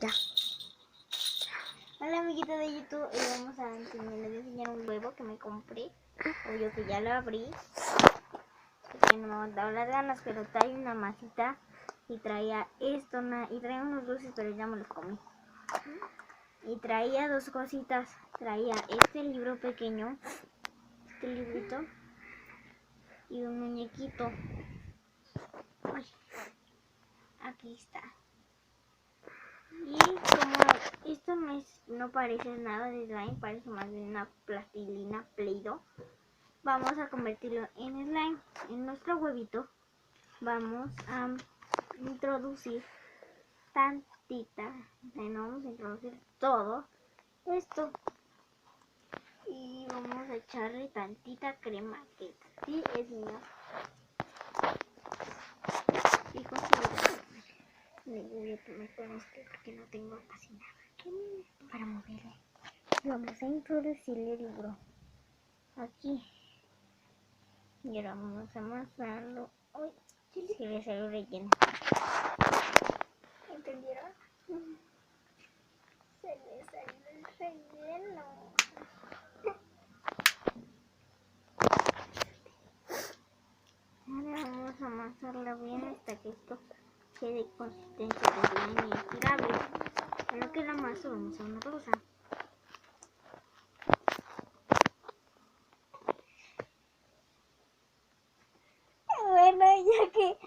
Ya. Hola amiguitos de YouTube, y vamos a enseñar un huevo que me compré. Obvio que ya lo abrí, porque no me han dado las ganas, pero trae una masita y traía esto, y traía unos dulces, pero ya me los comí. Y traía dos cositas, traía este libro pequeño, este librito, y un muñequito. Uy, aquí está. Y como esto no parece nada de slime, parece más de una plastilina Play-Doh, vamos a convertirlo en slime. En nuestro huevito vamos a introducir tantita, no vamos a introducir todo esto. Y vamos a echarle tantita crema, que sí es mía. Fijo, me voy a tomar con este porque no tengo casi nada para moverle. Vamos a introducir el libro aquí. Y ahora vamos a amasarlo. Uy, sí le salió relleno. ¿Entendieron? Se le salió el relleno. Ahora vamos a amasarla bien hasta que esto quede consistencia de slime y estirable. En lo que la amaso vamos a una cosa. Bueno, ya que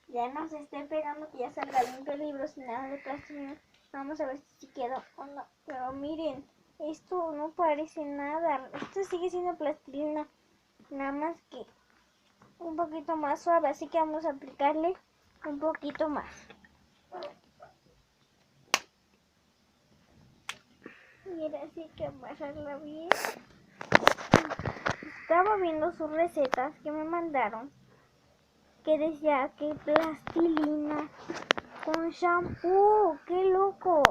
ya no se esté pegando, que ya salga limpio el libro sin nada de plastilina, vamos a ver si quedó o no. Pero miren, esto no parece nada, esto sigue siendo plastilina, nada más que un poquito más suave, así que vamos a aplicarle un poquito más. Y ahora sí que amasarla bien. Estaba viendo sus recetas que me mandaron, que decía que plastilina con shampoo. ¡Qué loco!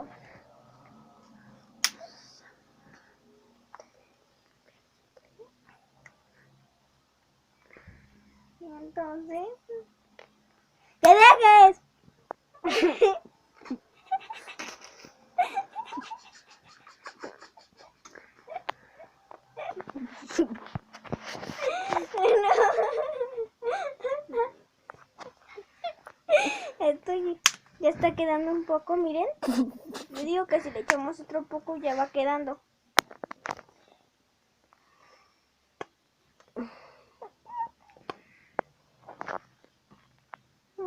Y entonces... ¡Que dejes! Esto ya está quedando un poco, miren. Yo digo que si le echamos otro poco ya va quedando.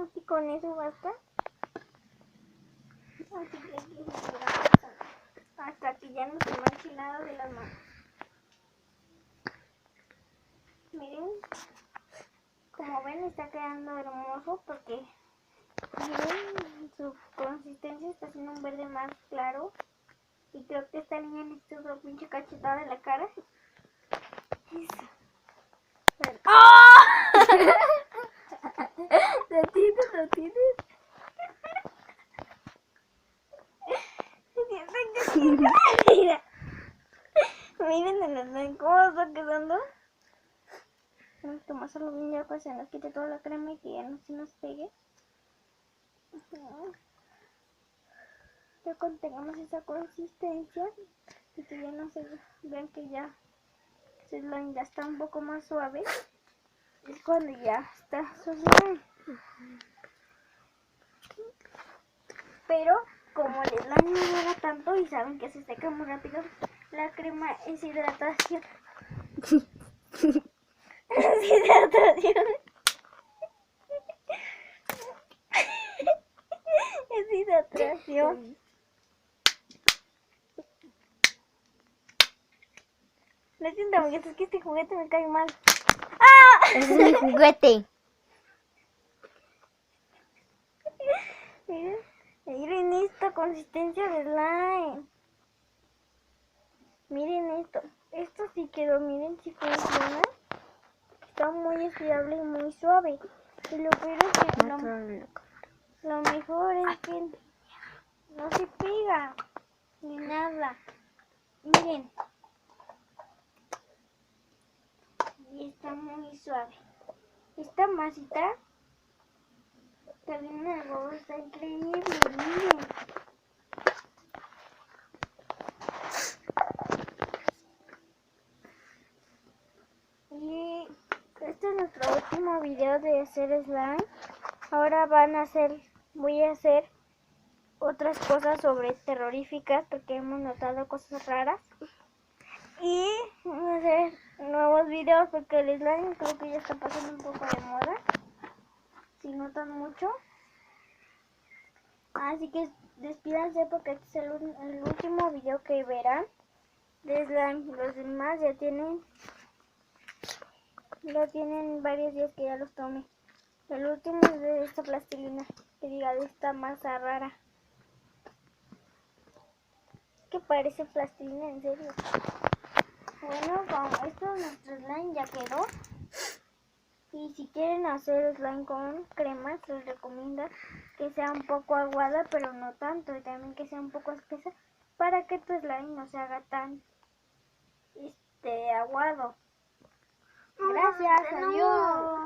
Así con eso basta. Así que aquí hasta que ya no se manche nada de las manos. Miren, como ven está quedando hermoso porque miren, su consistencia está haciendo un verde más claro. Y creo que esta niña necesita otra pinche cachetada en la cara. Eso. ¡Oh! ¿Lo tienes? ¿Lo tienes? Mira. Miren el slime cómo está quedando. Tenemos que amasarlo bien ya para que se nos quite toda la crema y que ya no se nos pegue. Ya cuando tengamos esa consistencia y que ya no se vean que ya el slime ya está un poco más suave, es cuando ya está su slime. Pero como el slime no dura tanto y saben que se seca muy rápido, la crema es hidratación. Es hidratación. Es hidratación. Lo siento, amiguitos, es que este juguete me cae mal. ¡Ah! Ese es mi juguete. Miren esta consistencia de slime. Miren esto. Esto sí quedó, miren si funciona. Está muy estirable y muy suave. Y lo peor es que lo mejor es que no se pega ni nada. Miren. Y está muy suave. Esta masita que viene del huevo está increíble. Miren. último video de hacer slime. Ahora voy a hacer otras cosas sobre terroríficas porque hemos notado cosas raras. Y voy a hacer nuevos videos porque el slime creo que ya está pasando un poco de moda. Si notan mucho. Así que despídanse porque este es el último video que verán de slime. Los demás ya tienen varios días que ya los tomé. El último es de esta plastilina, que diga de esta masa rara. Que parece plastilina, en serio. Bueno, con esto nuestro slime ya quedó. Y si quieren hacer slime con crema, les recomiendo que sea un poco aguada, pero no tanto. Y también que sea un poco espesa, para que tu slime no se haga tan aguado. Gracias, adiós.